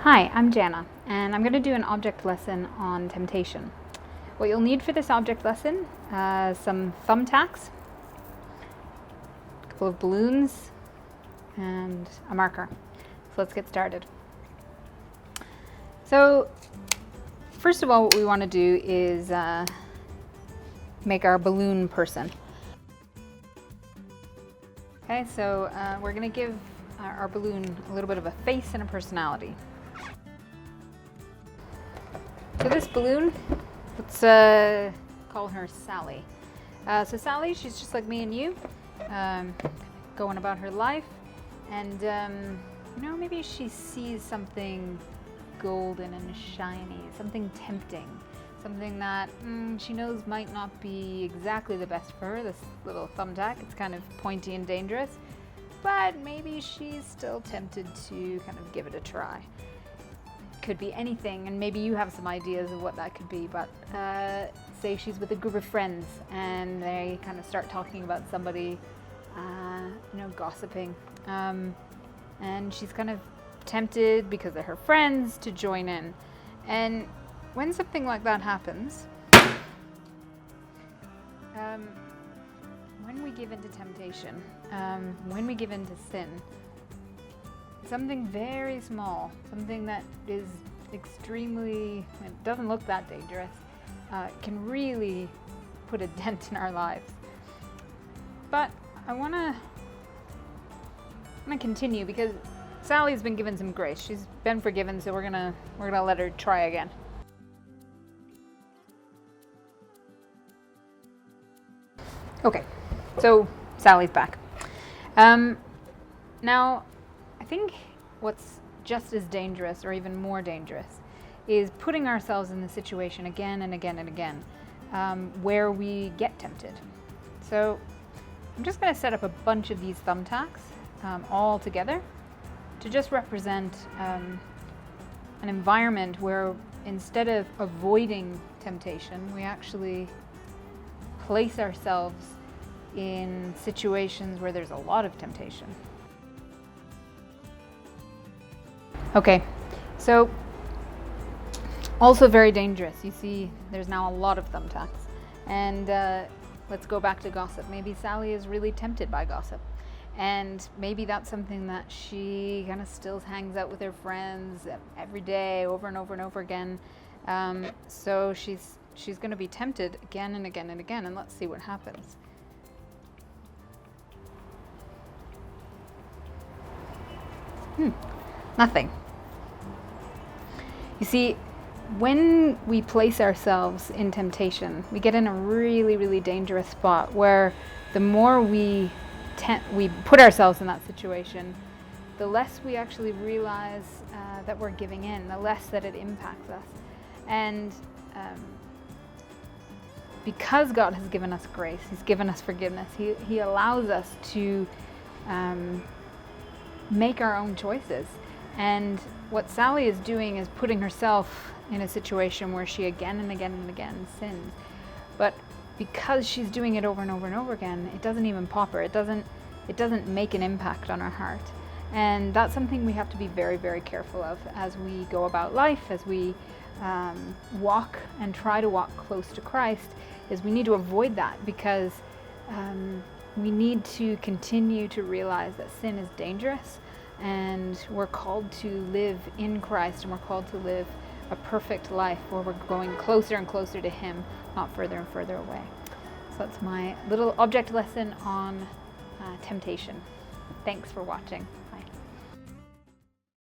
Hi, I'm Jana, and I'm going to do an object lesson on temptation. What you'll need for this object lesson, some thumbtacks, a couple of balloons, and a marker. So let's get started. So first of all, what we want to do is make our balloon person. Okay, so we're going to give our balloon a little bit of a face and a personality. So this balloon, let's call her Sally. So Sally, she's just like me and you, going about her life, and maybe she sees something golden and shiny, something tempting, something that she knows might not be exactly the best for her, this little thumbtack. It's kind of pointy and dangerous, but maybe she's still tempted to kind of give it a try. Could be anything, and maybe you have some ideas of what that could be, but say she's with a group of friends and they kind of start talking about somebody, gossiping, and she's kind of tempted because they're her friends to join in. And when something like that happens, when we give into temptation, when we give into sin, something very small, something that is extremely, it doesn't look that dangerous, can really put a dent in our lives. But I want to continue because Sally's been given some grace. She's been forgiven, so we're gonna let her try again. Okay, so Sally's back. Now, I think what's just as dangerous, or even more dangerous, is putting ourselves in the situation again and again and again, where we get tempted. So I'm just going to set up a bunch of these thumbtacks all together to just represent an environment where instead of avoiding temptation, we actually place ourselves in situations where there's a lot of temptation. Okay, so also very dangerous. You see, there's now a lot of thumbtacks. And let's go back to gossip. Maybe Sally is really tempted by gossip. And maybe that's something that she kind of still hangs out with her friends every day, over and over and over again. So she's going to be tempted again and again and again. And let's see what happens. Nothing. You see, when we place ourselves in temptation, we get in a really, really dangerous spot where the more we put ourselves in that situation, the less we actually realize that we're giving in, the less that it impacts us. And because God has given us grace, He's given us forgiveness, He allows us to make our own choices. And what Sally is doing is putting herself in a situation where she again and again and again sins. But because she's doing it over and over and over again, it doesn't even pop her. It doesn't make an impact on her heart. And that's something we have to be very, very careful of as we go about life, as we walk and try to walk close to Christ, is we need to avoid that, because we need to continue to realize that sin is dangerous, and we're called to live in Christ, and we're called to live a perfect life where we're going closer and closer to Him, not further and further away. So that's my little object lesson on temptation. Thanks for watching.